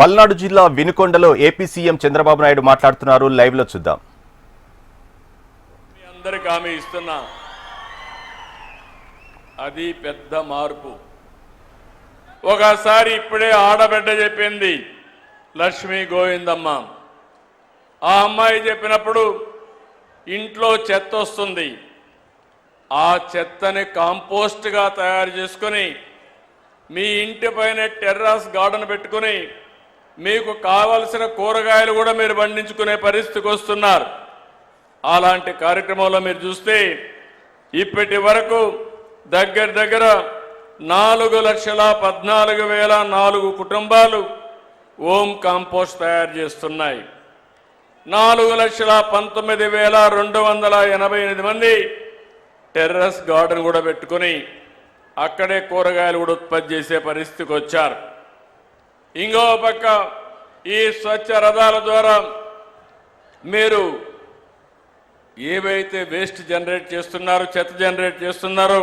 పల్నాడు జిల్లా వినుకొండలో AP CM Chandrababu Naidu మాట్లాడుతున్నారు. Live లో చూద్దాం. మీ అందరికి హామీ ఇస్తున్నా, అది పెద్ద మార్పు. ఒకసారి ఇప్పుడే ఆడబిడ్డ చెప్పింది, లక్ష్మీ గోవిందమ్మ. ఆ అమ్మాయి చెప్పినప్పుడు ఇంట్లో చెత్త వస్తుంది, ఆ చెత్తని కాంపోస్ట్గా తయారు చేసుకొని మీ ఇంటి పైన టెర్రస్ గార్డెన్ పెట్టుకుని మీకు కావలసిన కూరగాయలు కూడా మీరు పండించుకునే పరిస్థితికి వస్తున్నారు. అలాంటి కార్యక్రమంలో మీరు చూస్తే ఇప్పటి వరకు దగ్గర 4,14,004 కుటుంబాలు హోమ్ కాంపోస్ట్ తయారు చేస్తున్నాయి. 4,19,288 మంది టెర్రస్ గార్డెన్ కూడా పెట్టుకుని అక్కడే కూరగాయలు కూడా ఉత్పత్తి చేసే పరిస్థితికి వచ్చారు. ఇంకో పక్క ఈ స్వచ్ఛ రథాల ద్వారా మీరు ఏవైతే వేస్ట్ జనరేట్ చేస్తున్నారో, చెత్త జనరేట్ చేస్తున్నారో,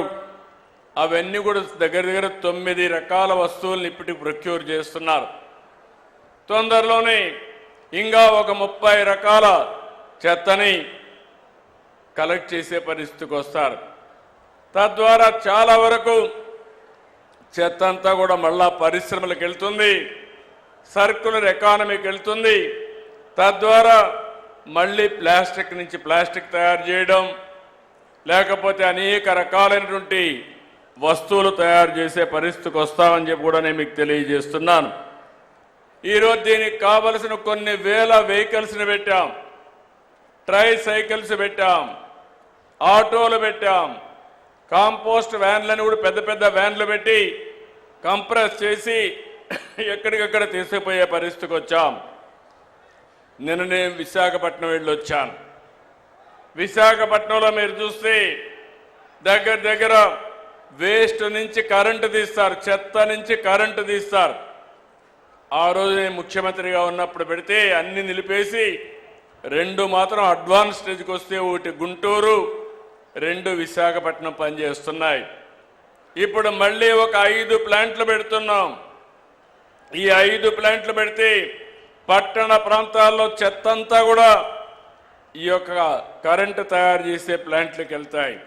అవన్నీ కూడా దగ్గర 9 రకాల వస్తువులను ఇప్పటికి ప్రొక్యూర్ చేస్తున్నారు. తొందరలోనే ఇంకా ఒక 30 రకాల చెత్తని కలెక్ట్ చేసే పరిస్థితికి వస్తారు. తద్వారా చాలా వరకు చెత్త అంతా కూడా మళ్ళా పరిశ్రమలకు వెళ్తుంది, సర్క్యులర్ ఎకానమీకి వెళ్తుంది. తద్వారా మళ్ళీ ప్లాస్టిక్ నుంచి ప్లాస్టిక్ తయారు చేయడం, లేకపోతే అనేక రకాలైనటువంటి వస్తువులు తయారు చేసే పరిస్థితికి వస్తామని చెప్పి కూడా నేను మీకు తెలియజేస్తున్నాను. ఈరోజు దీనికి కావలసిన కొన్ని వేల వెహికల్స్ని పెట్టాం, ట్రై సైకిల్స్ పెట్టాం, ఆటోలు పెట్టాం, కాంపోస్ట్ వ్యాన్లను కూడా పెద్ద పెద్ద వ్యాన్లు పెట్టి కంప్రెస్ చేసి ఎక్కడికక్కడ తీసుకుపోయే పరిస్థితికి వచ్చాం. నిన్న నేను విశాఖపట్నం వెళ్ళి వచ్చాను. విశాఖపట్నంలో మీరు చూస్తే దగ్గర వేస్ట్ నుంచి కరెంటు తీస్తారు, చెత్త నుంచి కరెంటు తీస్తారు. ఆ రోజు నేను ముఖ్యమంత్రిగా ఉన్నప్పుడు పెడితే అన్ని నిలిపేసి 2 మాత్రం అడ్వాన్స్ స్టేజ్కి వస్తే ఒకటి గుంటూరు, 2 విశాఖపట్నం పనిచేస్తున్నాయి. ఇప్పుడు మళ్ళీ ఒక 5 ప్లాంట్లు పెడుతున్నాం. ఈ 5 ప్లాంట్లు పెడితే పట్టణ ప్రాంతాల్లో చెత్త అంతా కూడా ఈ యొక్క కరెంటు తయారు చేసే ప్లాంట్లకు వెళ్తాయి.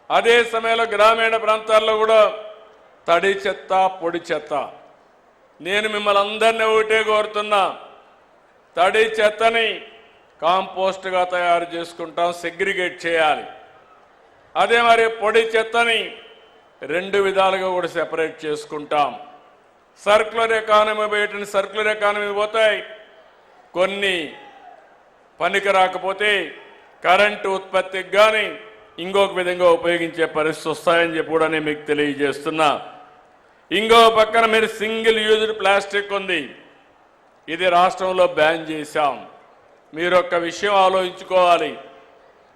అదే సమయంలో గ్రామీణ ప్రాంతాల్లో కూడా తడి చెత్త, పొడి చెత్త. నేను మిమ్మల్ని అందరినీ ఒకటే కోరుతున్నా, తడి చెత్తని కాంపోస్ట్గా తయారు చేసుకుంటాం, సెగ్రిగేట్ చేయాలి. అదే మరి పొడి చెత్తని 2 విధాలుగా కూడా సెపరేట్ చేసుకుంటాం. సర్క్యులర్ ఎకానమీ బయట సర్క్యులర్ ఎకానమీ పోతాయి, కొన్ని పనికి రాకపోతే కరెంటు ఉత్పత్తికి కానీ ఇంకొక విధంగా ఉపయోగించే పరిస్థితి వస్తాయని చెప్పి కూడా నేను మీకు తెలియజేస్తున్నా. ఇంకో పక్కన మీరు సింగిల్ యూజ్డ్ ప్లాస్టిక్ ఉంది, ఇది రాష్ట్రంలో బ్యాన్ చేశాం. మీరు ఒక్క విషయం ఆలోచించుకోవాలి,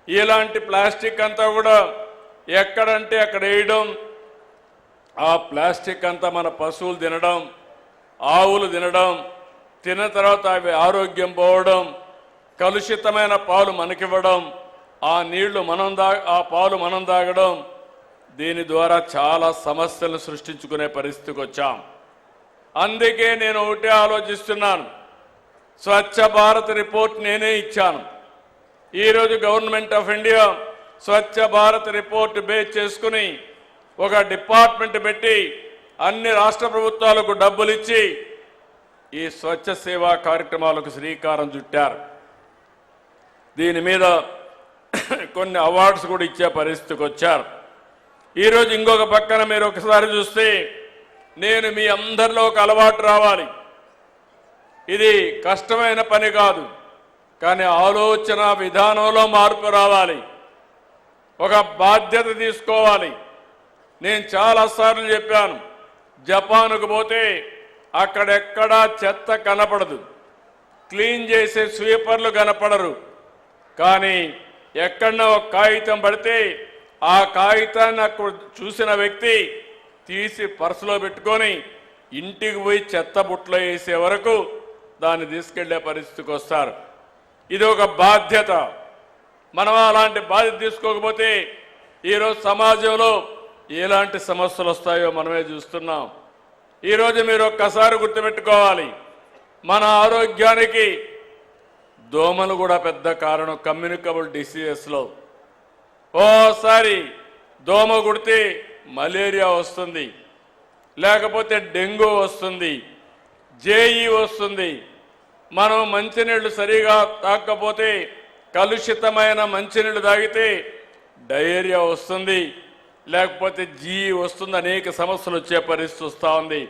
ఇలాంటి ప్లాస్టిక్ అంతా కూడా ఎక్కడంటే అక్కడ వేయడం, ఆ ప్లాస్టిక్ అంతా మన పశువులు తినడం, ఆవులు తినడం, తిన్న తర్వాత అవి ఆరోగ్యం పోవడం, కలుషితమైన పాలు మనకివ్వడం, ఆ నీళ్లు ఆ పాలు మనం తాగడం, దీని ద్వారా చాలా సమస్యలను సృష్టించుకునే పరిస్థితికి వచ్చాం. అందుకే నేను ఒకటే ఆలోచిస్తున్నాను, స్వచ్ఛ భారత్ రిపోర్ట్ నేనే ఇచ్చాను. ఈరోజు government of India Swachh Bharat report base చేసుకుని ఒక డిపార్ట్మెంట్ పెట్టి అన్ని రాష్ట్ర ప్రభుత్వాలకు డబ్బులు ఇచ్చి ఈ స్వచ్ఛ సేవా కార్యక్రమాలకు శ్రీకారం చుట్టారు. దీని మీద కొన్ని అవార్డ్స్ కూడా ఇచ్చే పరిస్థితికి వచ్చారు. ఈరోజు ఇంకొక పక్కన మీరు ఒకసారి చూస్తే, నేను మీ అందరిలో ఒక అలవాటు రావాలి. ఇది కష్టమైన పని కాదు, కానీ ఆలోచన విధానంలో మార్పు రావాలి, ఒక బాధ్యత తీసుకోవాలి. నేను చాలాసార్లు చెప్పాను, జపాన్కు పోతే అక్కడెక్కడా చెత్త కనపడదు, క్లీన్ చేసే స్వీపర్లు కనపడరు. కానీ ఎక్కడన్నా ఒక కాగితం పడితే ఆ కాగితాన్ని అక్కడ చూసిన వ్యక్తి తీసి పర్సులో పెట్టుకొని ఇంటికి పోయి చెత్త బుట్టలో వేసే వరకు దాన్ని తీసుకెళ్లే పరిస్థితికి వస్తారు. ఇది ఒక బాధ్యత. మనం అలాంటి బాధ్యత తీసుకోకపోతే ఈరోజు సమాజంలో ఎలాంటి సమస్యలు వస్తాయో మనమే చూస్తున్నాం. ఈరోజు మీరు ఒక్కసారి గుర్తుపెట్టుకోవాలి, మన ఆరోగ్యానికి దోమలు కూడా పెద్ద కారణం. కమ్యూనికబుల్ డిసీజెస్లో ఓసారి దోమ కుడితే మలేరియా వస్తుంది, లేకపోతే డెంగ్యూ వస్తుంది, జేఈ వస్తుంది. మనం మంచినీళ్ళు సరిగా తాగకపోతే, కలుషితమైన మంచినీళ్ళు తాగితే డయేరియా వస్తుంది, లేకపోతే జీఈ వస్తుంది. అనేక సమస్యలు వచ్చే పరిస్థితి వస్తూ ఉంది.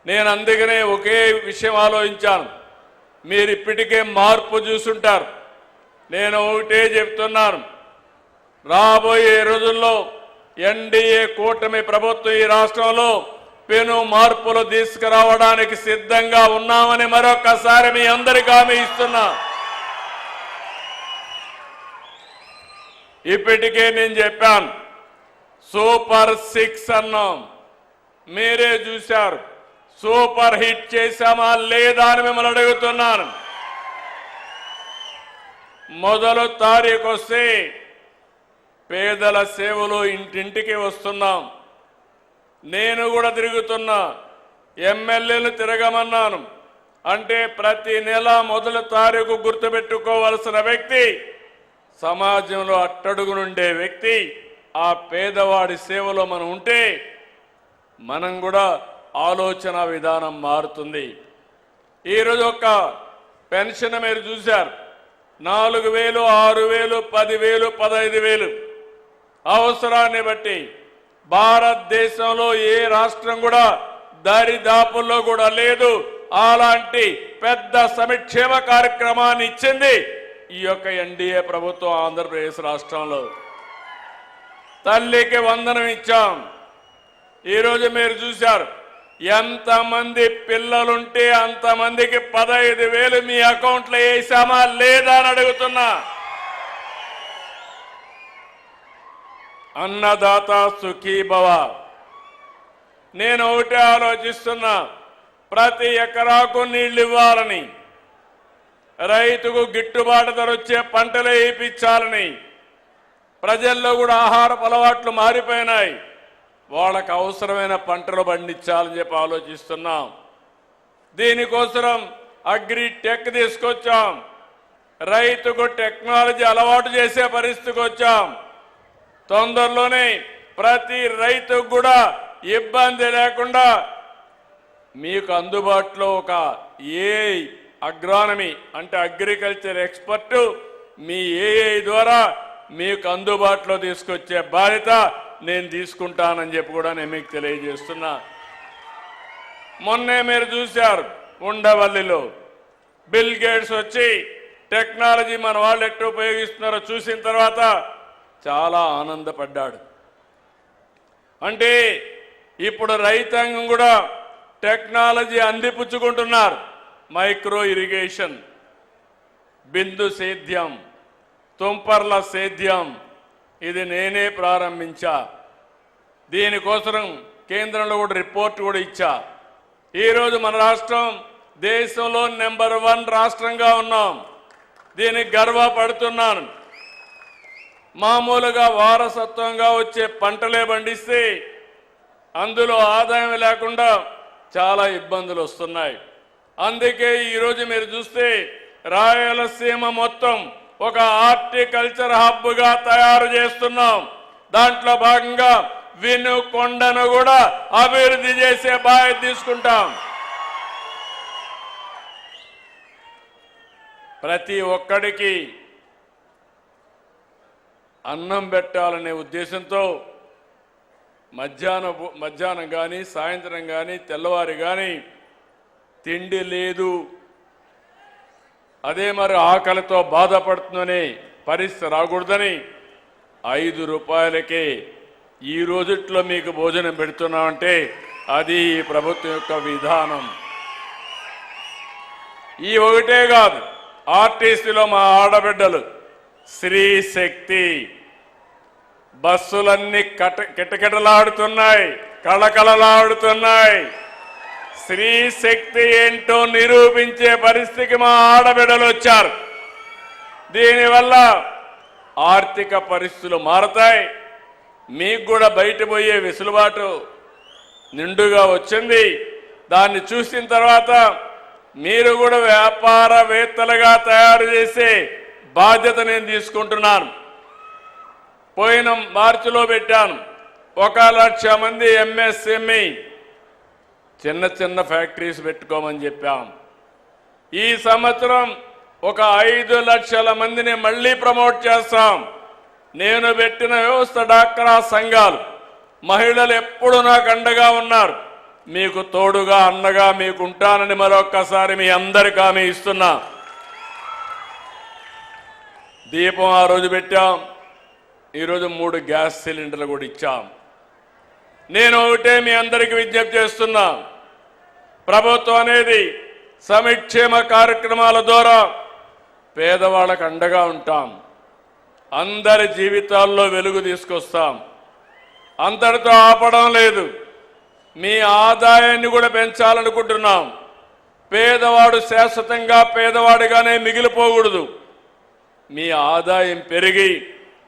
నేను అందుకనే ఒకే విషయం ఆలోచించాను. మీరు ఇప్పటికే మార్పు చూసుంటారు. నేను ఒకటే చెప్తున్నాను, రాబోయే రోజుల్లో ఎన్డీఏ కూటమి ప్రభుత్వం ఈ రాష్ట్రంలో పెను మార్పులు తీసుకురావడానికి సిద్ధంగా ఉన్నామని మరొకసారి మీ అందరికీ హామీ ఇస్తున్నా. ఇప్పటికే నేను చెప్పాను, సూపర్ 6 అన్నాం, మీరే చూశారు. సూపర్ హిట్ చేశామా లేదా అని మిమ్మల్ని అడుగుతున్నాను. మొదలు తారీఖు వస్తే పేదల సేవలు ఇంటింటికి వస్తున్నాం. నేను కూడా తిరుగుతున్నా, ఎమ్మెల్యేలు తిరగమన్నాను. అంటే ప్రతి నెల మొదటి తారీఖు గుర్తుపెట్టుకోవాల్సిన వ్యక్తి, సమాజంలో అట్టడుగు నుండే వ్యక్తి, ఆ పేదవాడి సేవలో మనం ఉంటే మనం కూడా ఆలోచన విధానం మారుతుంది. ఈరోజు ఒక పెన్షన్ మీరు చూశారు, 4,000, 6,000, 10,000, 15,000 అవసరాన్ని బట్టి. భారతదేశంలో ఏ రాష్ట్రం కూడా దరిదాపుల్లో కూడా లేదు అలాంటి పెద్ద సంక్షేమ కార్యక్రమాన్ని ఇచ్చింది ఈ యొక్క ఎన్డీఏ ప్రభుత్వం ఆంధ్రప్రదేశ్ రాష్ట్రంలో. తల్లికి వందనం ఇచ్చాం. ఈరోజు మీరు చూశారు, ఎంతమంది పిల్లలుంటే అంతమందికి 15,000 మీ అకౌంట్లో వేసామా లేదా అని అడుగుతున్నా. అన్నదాత సుఖీభవ. నేను ఒకటే ఆలోచిస్తున్నా, ప్రతి ఎకరాకు నీళ్లు ఇవ్వాలని, రైతుకు గిట్టుబాటు ధర వచ్చే పంటలే వేయించాలని. ప్రజల్లో కూడా ఆహారపు అలవాట్లు మారిపోయినాయి, వాళ్ళకు అవసరమైన పంటలు పండించాలని చెప్పి ఆలోచిస్తున్నాం. దీనికోసం అగ్రి టెక్ తీసుకొచ్చాం, రైతుకు టెక్నాలజీ అలవాటు చేసే పరిస్థితికి వచ్చాం. తొందరలోనే ప్రతి రైతుకు కూడా ఇబ్బంది లేకుండా మీకు అందుబాటులో ఒక ఏఐ అగ్రానమీ అంటే అగ్రికల్చర్ ఎక్స్పర్ట్ మీ ఏఐ ద్వారా మీకు అందుబాటులో తీసుకొచ్చే బాధ్యత నేను తీసుకుంటానని చెప్పి కూడా నేను మీకు తెలియజేస్తున్నా. మొన్నే మీరు చూశారు, ఉండవల్లిలో బిల్ గేట్స్ వచ్చి టెక్నాలజీ మన వాళ్ళు ఎట్లా ఉపయోగిస్తున్నారో చూసిన తర్వాత చాలా ఆనందపడ్డాడు. అంటే ఇప్పుడు రైతాంగం కూడా టెక్నాలజీ అందిపుచ్చుకుంటున్నారు. మైక్రో ఇరిగేషన్, బిందు సేద్యం, తుంపర్ల సేద్యం, ఇది నేనే ప్రారంభించా. దీనికోసం కేంద్రంలో కూడా రిపోర్ట్ కూడా ఇచ్చా. ఈరోజు మన రాష్ట్రం దేశంలో నెంబర్ 1 రాష్ట్రంగా ఉన్నాం. దీనికి గర్వపడుతున్నాను. మామూలుగా వారసత్వంగా వచ్చే పంటలే పండిస్తే అందులో ఆదాయం లేకుండా చాలా ఇబ్బందులు వస్తున్నాయి. అందుకే ఈరోజు మీరు చూస్తే రాయలసీమ మొత్తం ఒక హార్టికల్చర్ హబ్గా తయారు చేస్తున్నాం. దాంట్లో భాగంగా వినుకొండను కూడా అభివృద్ధి చేసే బాధ్యత తీసుకుంటాం. ప్రతి ఒక్కడికి అన్నం పెట్టాలనే ఉద్దేశంతో మధ్యాహ్నం కానీ సాయంత్రం కానీ తెల్లవారి కానీ తిండి లేదు, అదే మరి ఆకలితో బాధపడుతుందనే పరిస్థితి రాకూడదని 5 రూపాయలకే ఈ రోజుట్లో మీకు భోజనం పెడుతున్నామంటే అది ఈ ప్రభుత్వం యొక్క విధానం. ఈ ఒకటే కాదు, ఆర్టీసీలో మా ఆడబిడ్డలు శ్రీ శక్తి బస్సులన్నీ కిటకిటలాడుతున్నాయి, కళకళలాడుతున్నాయి. శ్రీ శక్తి ఏంటో నిరూపించే పరిస్థితికి మా ఆడబిడ్డలు వచ్చారు. దీనివల్ల ఆర్థిక పరిస్థితులు మారతాయి, మీకు కూడా బయట పోయే వెసులుబాటు నిండుగా వచ్చింది. దాన్ని చూసిన తర్వాత మీరు కూడా వ్యాపారవేత్తలుగా తయారు చేసే బాధ్యత నేను తీసుకుంటున్నాను. పోయిన మార్చిలో పెట్టాను 1,00,000 మంది ఎంఎస్ఎంఈ చిన్న చిన్న ఫ్యాక్టరీస్ పెట్టుకోమని చెప్పాం. ఈ సంవత్సరం ఒక 5 లక్షల మందిని మళ్ళీ ప్రమోట్ చేస్తాం. నేను పెట్టిన వ్యవస్థ డాక్రా సంఘాలు మహిళలు ఎప్పుడు నాకు అండగా ఉన్నారు. మీకు తోడుగా అండగా మీకు ఉంటానని మరొక్కసారి మీ అందరికీ హామీ ఇస్తున్నా. దీపం ఆ రోజు పెట్టాం. ఈరోజు 3 గ్యాస్ సిలిండర్లు కూడా ఇచ్చాం. నేను ఒకటే మీ అందరికీ విజ్ఞప్తి చేస్తున్నా. ప్రభుత్వం అనేది సంక్షేమ కార్యక్రమాల ద్వారా పేదవాళ్ళకు అండగా ఉంటాం. అందరి జీవితాల్లో వెలుగు తీసుకొస్తాం. అంతటితో ఆపడం లేదు. మీ ఆదాయాన్ని కూడా పెంచాలనుకుంటున్నాం. పేదవాడు శాశ్వతంగా పేదవాడిగానే మిగిలిపోకూడదు. మీ ఆదాయం పెరిగి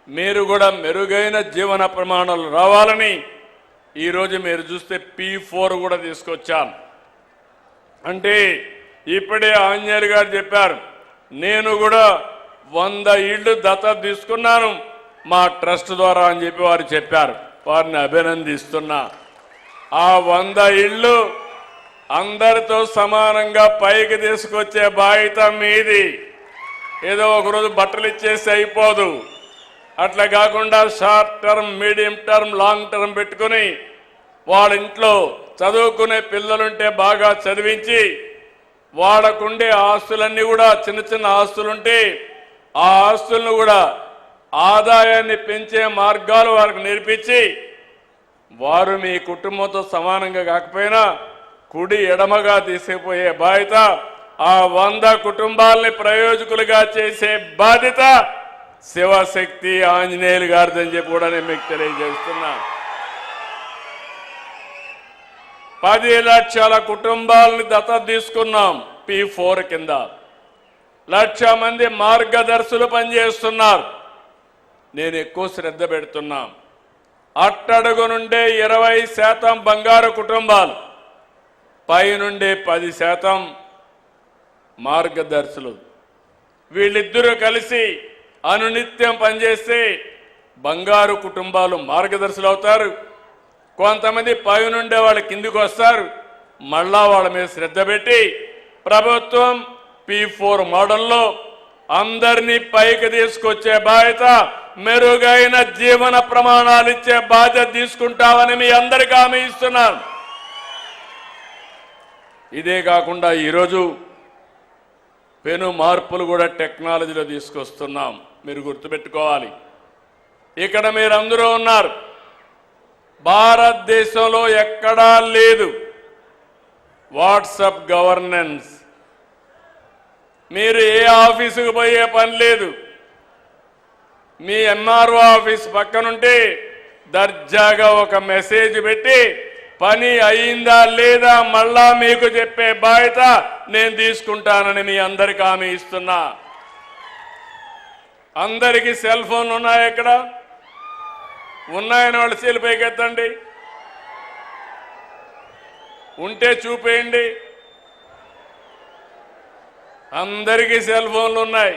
మీరు కూడా మెరుగైన జీవన ప్రమాణాలు రావాలని ఈరోజు మీరు చూస్తే P4 కూడా తీసుకొచ్చాను. అంటే ఇప్పుడే ఆంజనేయులు గారు చెప్పారు, నేను కూడా 100 ఇళ్ళు దత్తత తీసుకున్నాను మా ట్రస్ట్ ద్వారా అని చెప్పి వారు చెప్పారు. వారిని అభినందిస్తున్నా. ఆ 100 ఇళ్ళు అందరితో సమానంగా పైకి తీసుకొచ్చే బాధ్యత మీది. ఏదో ఒకరోజు బట్టలు ఇచ్చేసి అయిపోదు. అట్లా కాకుండా short term, medium term, long term పెట్టుకుని వాళ్ళ ఇంట్లో చదువుకునే పిల్లలుంటే బాగా చదివించి వాళ్ళకుండే ఆస్తులన్నీ కూడా చిన్న చిన్న ఆస్తులుంటే ఆ ఆస్తులను కూడా ఆదాయాన్ని పెంచే మార్గాలు వారికి నేర్పించి వారు మీ కుటుంబంతో సమానంగా కాకపోయినా కుడి ఎడమగా తీసుకుపోయే బాధ్యత, ఆ 100 కుటుంబాలని ప్రయోజకులుగా చేసే బాధ్యత శివశక్తి ఆంజనేయులు గారిదని చెప్పి కూడా నేను మీకు తెలియజేస్తున్నా. 10 లక్షల కుటుంబాలని దత్తత తీసుకున్నాం. P4 కింద 1,00,000 మంది మార్గదర్శులు పనిచేస్తున్నారు. నేను ఎక్కువ శ్రద్ధ పెడుతున్నా. అట్టడుగు నుండే 20% బంగారు కుటుంబాలు, పై నుండి 10% మార్గదర్శులు. వీళ్ళిద్దరూ కలిసి అనునిత్యం పనిచేస్తే బంగారు కుటుంబాలు మార్గదర్శులు అవుతారు. కొంతమంది పై నుండే వాళ్ళ కిందికి వస్తారు. మళ్ళా వాళ్ళ మీద శ్రద్ధ పెట్టి ప్రభుత్వం P4 మోడల్లో అందరినీ పైకి తీసుకొచ్చే బాధ్యత, మెరుగైన జీవన ప్రమాణాలు ఇచ్చే బాధ్యత తీసుకుంటామని మీ అందరికీ హామీ ఇస్తున్నాను. ఇదే కాకుండా ఈరోజు పెను మార్పులు కూడా టెక్నాలజీలో తీసుకొస్తున్నాం. మీరు గుర్తుపెట్టుకోవాలి. ఇక్కడ మీరందరూ ఉన్నారు. భారతదేశంలో ఎక్కడా లేదు వాట్సాప్ గవర్నెన్స్. మీరు ఏ ఆఫీసుకు పోయే పని లేదు. మీ ఎంఆర్ఓ ఆఫీస్ పక్కనుంటే దర్జాగా ఒక మెసేజ్ పెట్టి పని అయిందా లేదా మళ్ళా మీకు చెప్పే బాధ్యత నేను తీసుకుంటానని మీ అందరికీ హామీ ఇస్తున్నా. అందరికీ సెల్ ఫోన్లు ఉన్నాయి. ఎక్కడ ఉన్నాయని వాళ్ళు చేతులు పైకెత్తండి. ఉంటే చూపేయండి. అందరికీ సెల్ ఫోన్లు ఉన్నాయి.